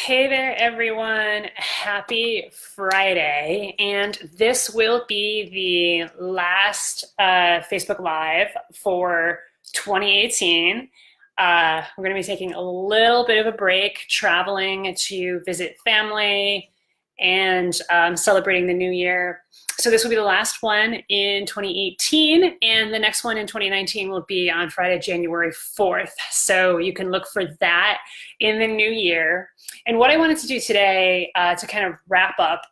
Hey there, everyone. Happy Friday. And this will be the last Facebook Live for 2018. We're going to be taking a little bit of a break, traveling to visit family and celebrating the new year. So this will be the last one in 2018, and the next one in 2019 will be on Friday, January 4th. So you can look for that in the new year. And what I wanted to do today to kind of wrap up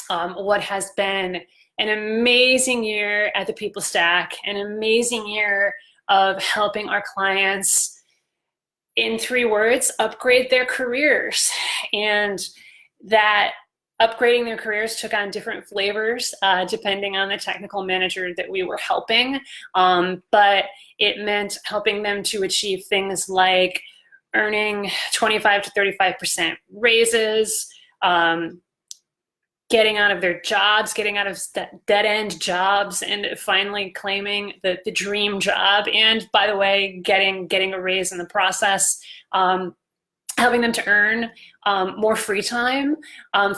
what has been an amazing year at the People Stack, an amazing year of helping our clients, in 3 words, upgrade their careers. And that upgrading their careers took on different flavors depending on the technical manager that we were helping. But it meant helping them to achieve things like earning 25 to 35% raises, getting out of their jobs, getting out of dead-end jobs, and finally claiming the dream job. And by the way, getting a raise in the process. Helping them to earn more free time.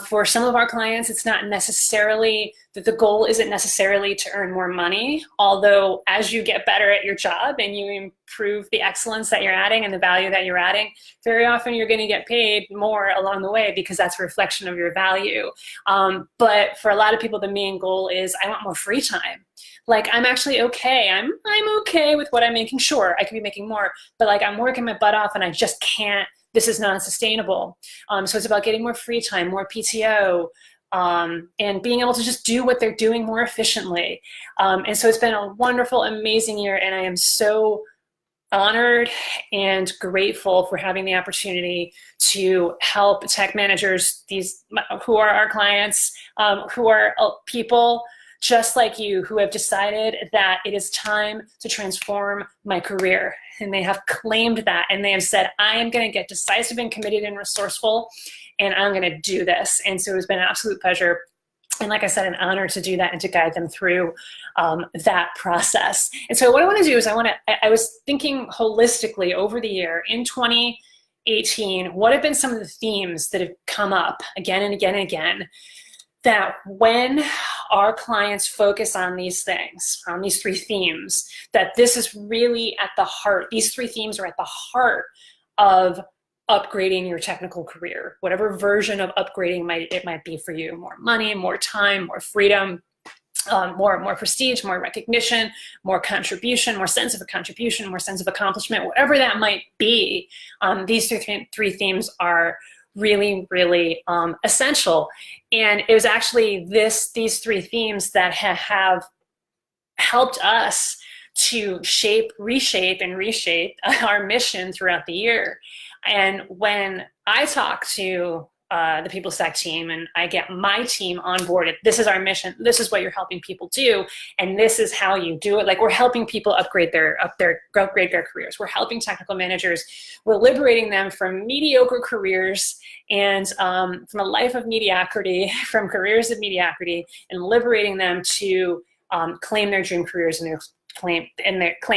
For some of our clients, it's not necessarily that the goal isn't necessarily to earn more money, although as you get better at your job and you improve the excellence that you're adding and the value that you're adding, very often you're going to get paid more along the way because that's a reflection of your value. But for a lot of people, the main goal is, I want more free time. Like, I'm actually okay. I'm okay with what I'm making. Sure, I could be making more, but like, I'm working my butt off and I just can't. This is not sustainable. So it's about getting more free time, more PTO, and being able to just do what they're doing more efficiently. And so it's been a wonderful, amazing year, and I am so honored and grateful for having the opportunity to help tech managers, these who are our clients, who are people just like you, who have decided that it is time to transform my career. And they have claimed that, and they have said, I am going to get decisive and committed and resourceful, and I'm going to do this. And so it's been an absolute pleasure. And like I said, an honor to do that and to guide them through that process. And so what I want to do is I was thinking holistically over the year in 2018, what have been some of the themes that have come up again and again and again, that when our clients focus on these things, on these 3 themes, that this is really at the heart, these 3 themes are at the heart of upgrading your technical career, whatever version of upgrading it might be for you: more money, more time, more freedom, more prestige, more recognition, more contribution, more sense of a contribution, more sense of accomplishment, whatever that might be. These 3 themes are really, really essential. And it was actually these 3 themes that have helped us to reshape our mission throughout the year. And when I talk to the People Stack team and I get my team on board, this is our mission, this is what you're helping people do, and this is how you do it. Like, we're helping people upgrade their careers. We're helping technical managers. We're liberating them from mediocre careers and from a life of mediocrity, from careers of mediocrity, and liberating them to claim their dream careers and claim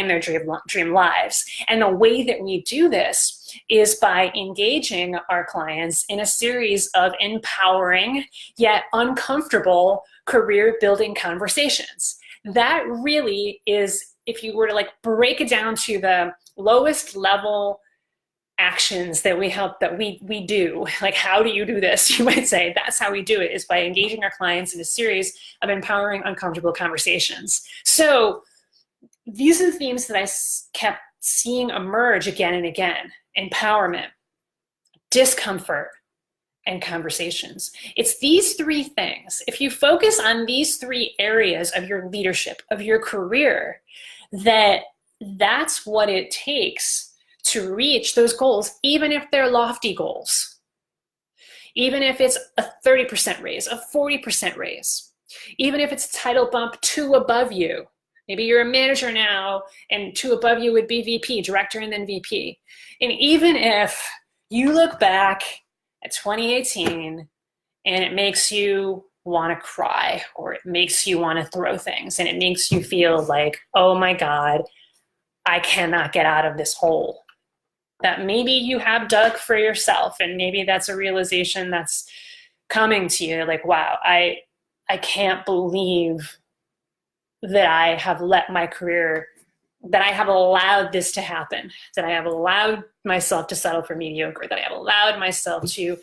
their dream lives. And the way that we do this is by engaging our clients in a series of empowering yet uncomfortable career building conversations. That really is, if you were to like break it down to the lowest level actions that we do, like, how do you do this? You might say that's how we do it, is by engaging our clients in a series of empowering uncomfortable conversations. So these are the themes that I kept seeing emerge again and again: empowerment, discomfort, and conversations. It's these 3 things. If you focus on these 3 areas of your leadership, of your career, that's what it takes to reach those goals, even if they're lofty goals. Even if it's a 30% raise, a 40% raise, even if it's a title bump 2 above you. Maybe you're a manager now, and 2 above you would be VP, director, and then VP. And even if you look back at 2018 and it makes you want to cry, or it makes you want to throw things, and it makes you feel like, oh my God, I cannot get out of this hole. that maybe you have dug for yourself, and maybe that's a realization that's coming to you, like, wow, I can't believe that I have let my career, that I have allowed this to happen, that I have allowed myself to settle for mediocre, that I have allowed myself to,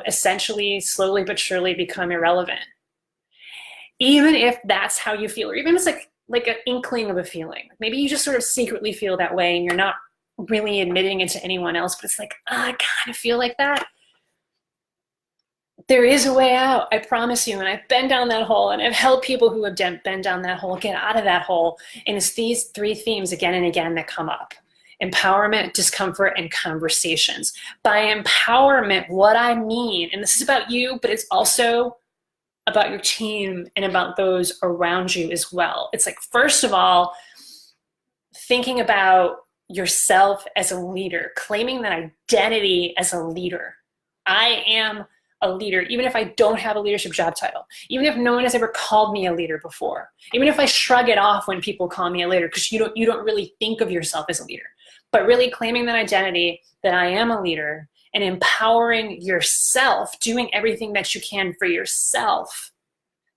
essentially slowly but surely become irrelevant. Even if that's how you feel, or even if it's like an inkling of a feeling. Maybe you just sort of secretly feel that way and you're not really admitting it to anyone else, but it's like, I kind of feel like that. There is a way out, I promise you. And I've been down that hole, and I've helped people who have been down that hole get out of that hole. And it's these three themes again and again that come up: empowerment, discomfort, and conversations. By empowerment, what I mean, and this is about you, but it's also about your team and about those around you as well. It's like, first of all, thinking about yourself as a leader, claiming that identity as a leader. I am a leader, even if I don't have a leadership job title, even if no one has ever called me a leader before, even if I shrug it off when people call me a leader, because you don't really think of yourself as a leader, but really claiming that identity, that I am a leader, and empowering yourself, doing everything that you can for yourself.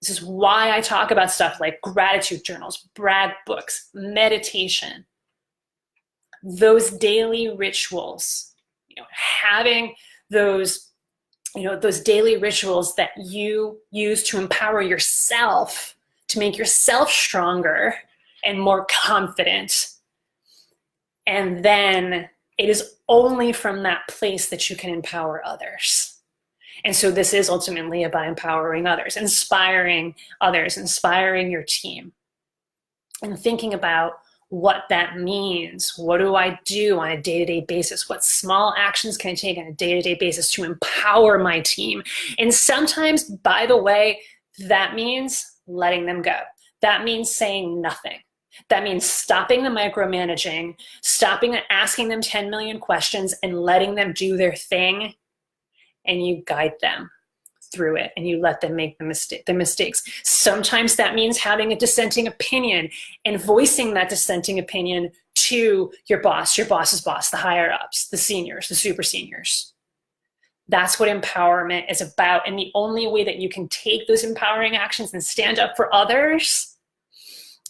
This is why I talk about stuff like gratitude journals, brag books, meditation, those daily rituals, having those daily rituals that you use to empower yourself, to make yourself stronger and more confident. And then it is only from that place that you can empower others. And so this is ultimately about empowering others, inspiring your team, and thinking about what that means. What do I do on a day-to-day basis? What small actions can I take on a day-to-day basis to empower my team? And sometimes, by the way, that means letting them go. That means saying nothing. That means stopping the micromanaging, stopping asking them 10 million questions, and letting them do their thing. And you guide them through it, and you let them make the mistakes. Sometimes that means having a dissenting opinion and voicing that dissenting opinion to your boss's boss, the higher ups, the seniors, the super seniors. That's what empowerment is about. And the only way that you can take those empowering actions and stand up for others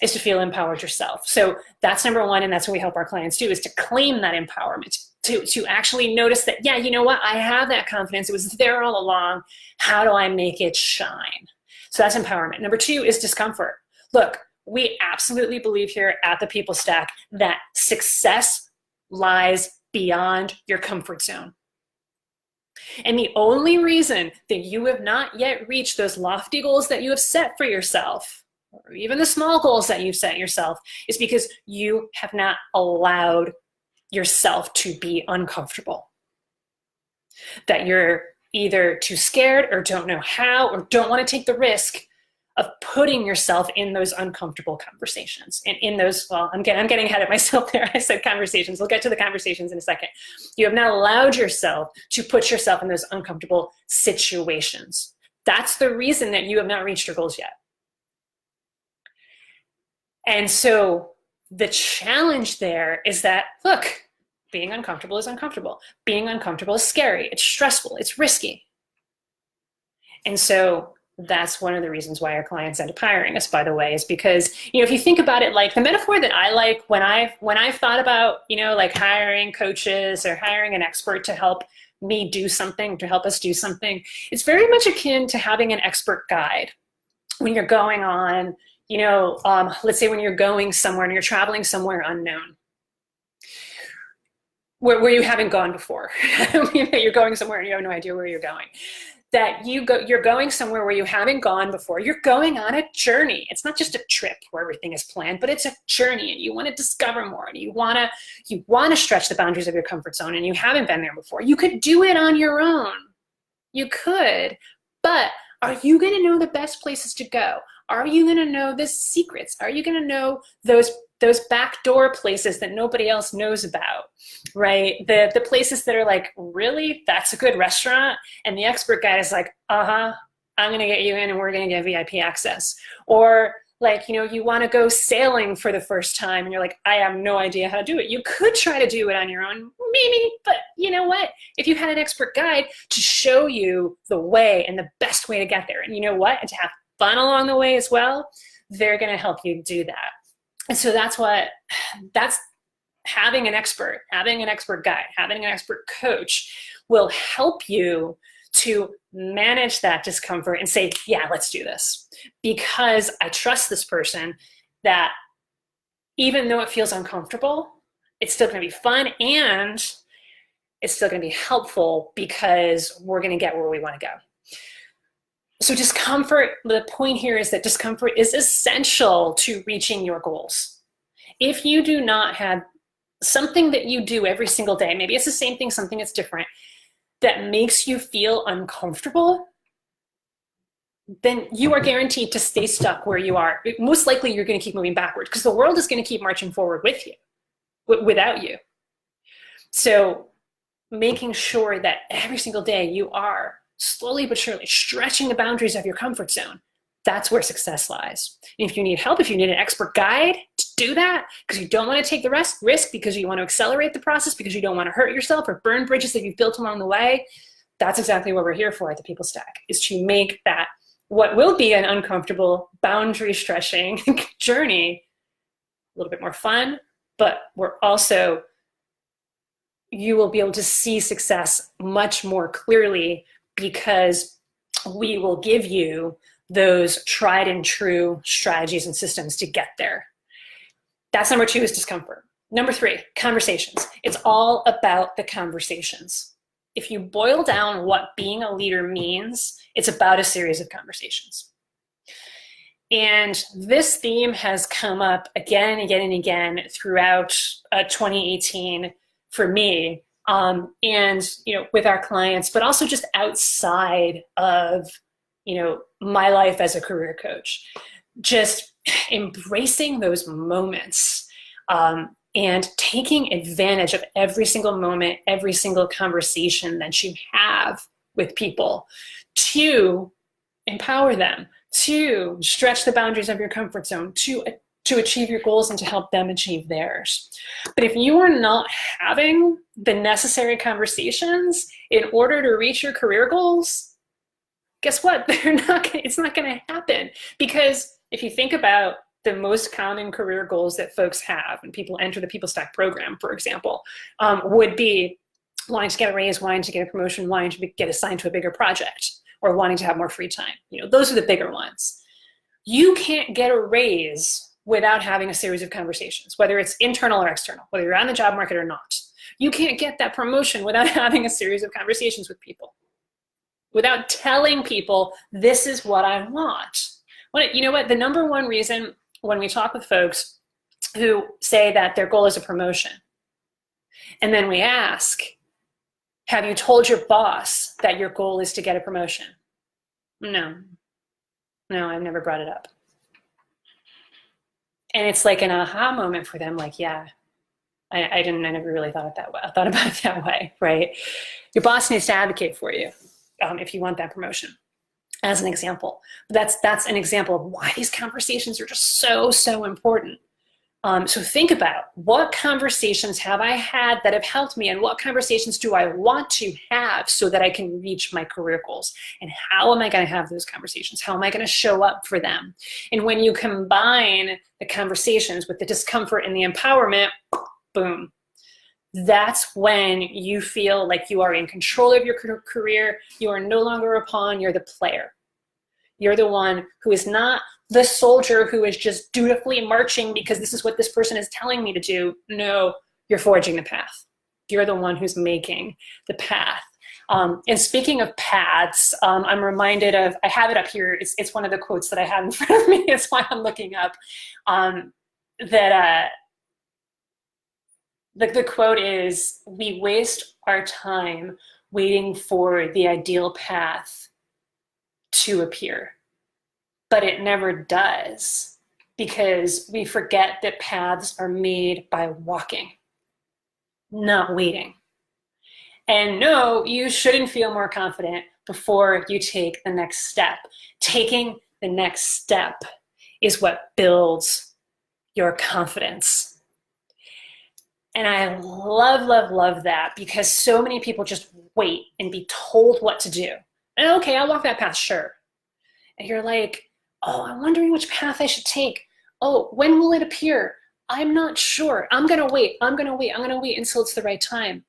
is to feel empowered yourself. So that's number one, and that's what we help our clients do, is to claim that empowerment, to actually notice that, yeah, you know what, I have that confidence. It was there all along. How do I make it shine? So that's empowerment. Number two is discomfort. Look, we absolutely believe here at the People Stack that success lies beyond your comfort zone. And the only reason that you have not yet reached those lofty goals that you have set for yourself, or even the small goals that you've set yourself, is because you have not allowed yourself to be uncomfortable. That you're either too scared or don't know how or don't want to take the risk of putting yourself in those uncomfortable conversations. And in those, well, I'm getting ahead of myself there. I said conversations. We'll get to the conversations in a second. You have not allowed yourself to put yourself in those uncomfortable situations. That's the reason that you have not reached your goals yet. And so the challenge there is that, look, being uncomfortable is uncomfortable. Being uncomfortable is scary. It's stressful. It's risky. And so that's one of the reasons why our clients end up hiring us, by the way, is because, if you think about it, like the metaphor that I like when I've thought about, like hiring coaches or hiring an expert to help me do something, to help us do something, it's very much akin to having an expert guide when you're going on, let's say when you're going somewhere and you're traveling somewhere unknown, where you haven't gone before. You're going somewhere and you have no idea where you're going. That you're going somewhere where you haven't gone before. You're going on a journey. It's not just a trip where everything is planned, but it's a journey, and you want to discover more, and you want to stretch the boundaries of your comfort zone, and you haven't been there before. You could do it on your own. You could, but are you going to know the best places to go? Are you going to know the secrets? Are you going to know those backdoor places that nobody else knows about, right? The places that are like, really, that's a good restaurant? And the expert guy is like, I'm going to get you in and we're going to get VIP access. Or Like, you want to go sailing for the first time and you're like, I have no idea how to do it. You could try to do it on your own, maybe, but you know what? If you had an expert guide to show you the way and the best way to get there, and you know what? And to have fun along the way as well, they're going to help you do that. And so that's having an expert guide, having an expert coach will help you to manage that discomfort and say, yeah, let's do this. Because I trust this person that even though it feels uncomfortable, it's still going to be fun and it's still going to be helpful because we're going to get where we want to go. So discomfort, the point here is that discomfort is essential to reaching your goals. If you do not have something that you do every single day, maybe it's the same thing, something that's different, that makes you feel uncomfortable, then you are guaranteed to stay stuck where you are. Most likely you're going to keep moving backward because the world is going to keep marching forward with you, without you. So making sure that every single day you are slowly but surely stretching the boundaries of your comfort zone, that's where success lies. And if you need help, if you need an expert guide to do that, because you don't want to take the risk, because you want to accelerate the process, because you don't want to hurt yourself or burn bridges that you've built along the way, that's exactly what we're here for at the People Stack, is to make that what will be an uncomfortable, boundary stretching journey a little bit more fun, but you will be able to see success much more clearly because we will give you those tried and true strategies and systems to get there. That's number 2 is discomfort. Number 3, conversations. It's all about the conversations. If you boil down what being a leader means, it's about a series of conversations. And this theme has come up again and again and again throughout 2018 for me, and with our clients, but also just outside of my life as a career coach. Just embracing those moments and taking advantage of every single moment, every single conversation that you have with people to empower them, to stretch the boundaries of your comfort zone, to achieve your goals and to help them achieve theirs. But if you are not having the necessary conversations in order to reach your career goals, guess what? It's not going to happen. Because if you think about the most common career goals that folks have when people enter the People Stack program, for example, would be wanting to get a raise, wanting to get a promotion, wanting to get assigned to a bigger project, or wanting to have more free time. Those are the bigger ones. You can't get a raise without having a series of conversations, whether it's internal or external, whether you're on the job market or not. You can't get that promotion without having a series of conversations with people, without telling people, this is what I want. You know what? The number one reason when we talk with folks who say that their goal is a promotion, and then we ask, have you told your boss that your goal is to get a promotion? No, I've never brought it up. And it's like an aha moment for them, like, yeah, I never really thought about it that way, right? Your boss needs to advocate for you if you want that promotion, as an example. That's an example of why these conversations are just so important. So think about, what conversations have I had that have helped me, and what conversations do I want to have so that I can reach my career goals? And how am I going to have those conversations? How am I going to show up for them? And when you combine the conversations with the discomfort and the empowerment, boom. That's when you feel like you are in control of your career. You are no longer a pawn, you're the player. You're the one who is not the soldier who is just dutifully marching because this is what this person is telling me to do. No, you're forging the path. You're the one who's making the path. And speaking of paths, I'm reminded of, I have it up here. It's one of the quotes that I have in front of me. It's why I'm looking up. The quote is, we waste our time waiting for the ideal path to appear, but it never does, because we forget that paths are made by walking, not waiting. And no, you shouldn't feel more confident before you take the next step. Taking the next step is what builds your confidence. And I love, love, love that, because so many people just wait and be told what to do. And okay, I'll walk that path, sure. And you're like, oh, I'm wondering which path I should take. Oh, when will it appear? I'm not sure. I'm gonna wait until it's the right time.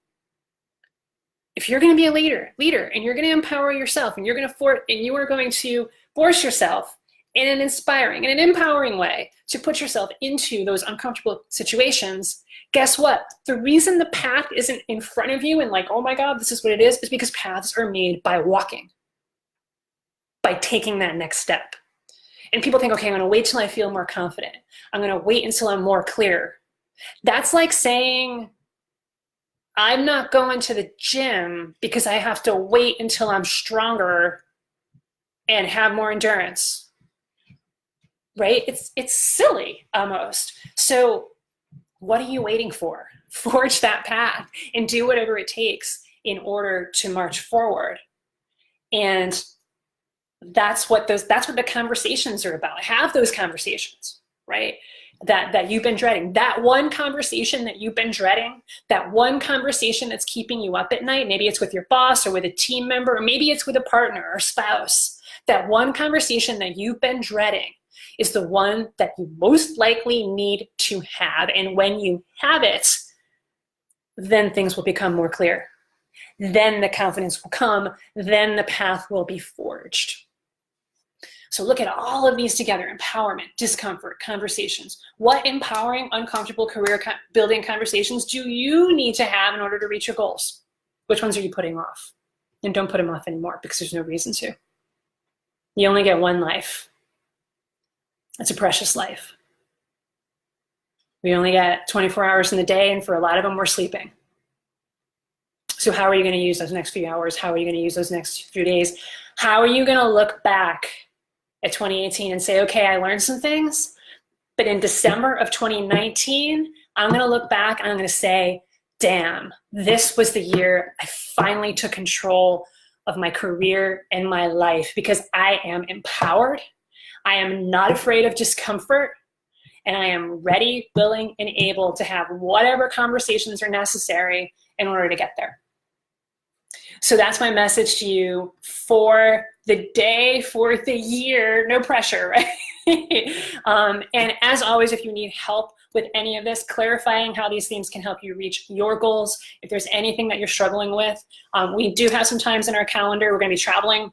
If you're gonna be a leader, and you're gonna empower yourself, and you are going to force yourself in an inspiring and an empowering way to put yourself into those uncomfortable situations, guess what? The reason the path isn't in front of you and like, oh my God, this is what it is because paths are made by walking, by taking that next step. And people think, okay, I'm gonna wait till I feel more confident. I'm gonna wait until I'm more clear. That's like saying, I'm not going to the gym because I have to wait until I'm stronger and have more endurance, right? It's silly almost. So what are you waiting for? Forge that path and do whatever it takes in order to march forward. And that's what the conversations are about. Have those conversations, right? That you've been dreading. That one conversation that you've been dreading, that one conversation that's keeping you up at night. Maybe it's with your boss or with a team member, or maybe it's with a partner or spouse. That one conversation that you've been dreading is the one that you most likely need to have. And when you have it, then things will become more clear. Then the confidence will come. Then the path will be forged. So look at all of these together: empowerment, discomfort, conversations. What empowering, uncomfortable career building conversations do you need to have in order to reach your goals? Which ones are you putting off? And don't put them off anymore, because there's no reason to. You only get one life. It's a precious life. We only get 24 hours in the day, and for a lot of them, we're sleeping. So how are you going to use those next few hours? How are you going to use those next few days? How are you going to look back at 2018 and say, okay, I learned some things, but in December of 2019, I'm going to look back and I'm going to say, damn, this was the year I finally took control of my career and my life, because I am empowered. I am not afraid of discomfort, and I am ready, willing, and able to have whatever conversations are necessary in order to get there. So that's my message to you for the day, for the year. No pressure, right? And as always, if you need help with any of this, clarifying how these themes can help you reach your goals, if there's anything that you're struggling with, we do have some times in our calendar. We're going to be traveling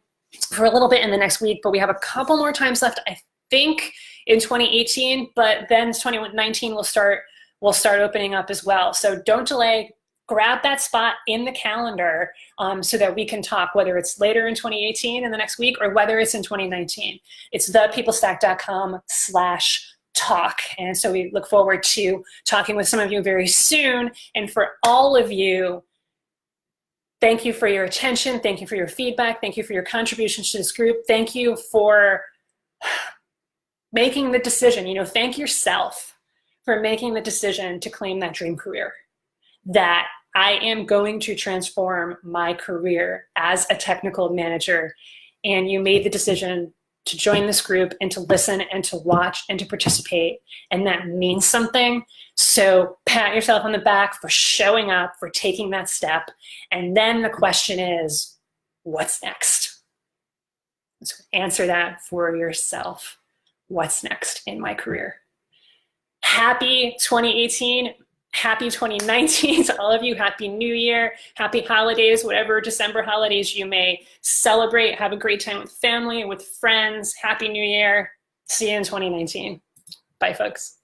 for a little bit in the next week, but we have a couple more times left, I think, in 2018, but then 2019 will start opening up as well. So don't delay. Grab that spot in the calendar so that we can talk, whether it's later in 2018 in the next week or whether it's in 2019. It's thepeoplestack.com/talk. And so we look forward to talking with some of you very soon. And for all of you, thank you for your attention. Thank you for your feedback. Thank you for your contributions to this group. Thank you for making the decision. Thank yourself for making the decision to claim that dream career, that I am going to transform my career as a technical manager. And you made the decision to join this group and to listen and to watch and to participate. And that means something. So pat yourself on the back for showing up, for taking that step. And then the question is, what's next? So answer that for yourself. What's next in my career? Happy 2018. Happy 2019 to all of you. Happy New Year. Happy holidays, whatever December holidays you may celebrate. Have a great time with family and with friends. Happy New Year. See you in 2019. Bye, folks.